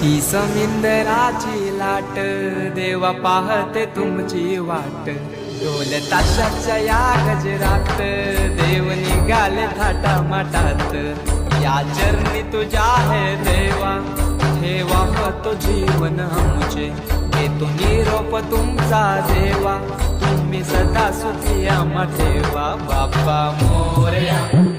ही समिंदराची लाट देवा पाहते तुमची वाट ढोल ताशाच्या या गजरात देव निघाले थाटामाटात या चरणी तुझ्या है देवा ठेवा तो जीवन आमचे देतो निरोप तुमचा देवा तुम्ही सदा सुखी आम्हा ठेवा बाप्पा मोरया।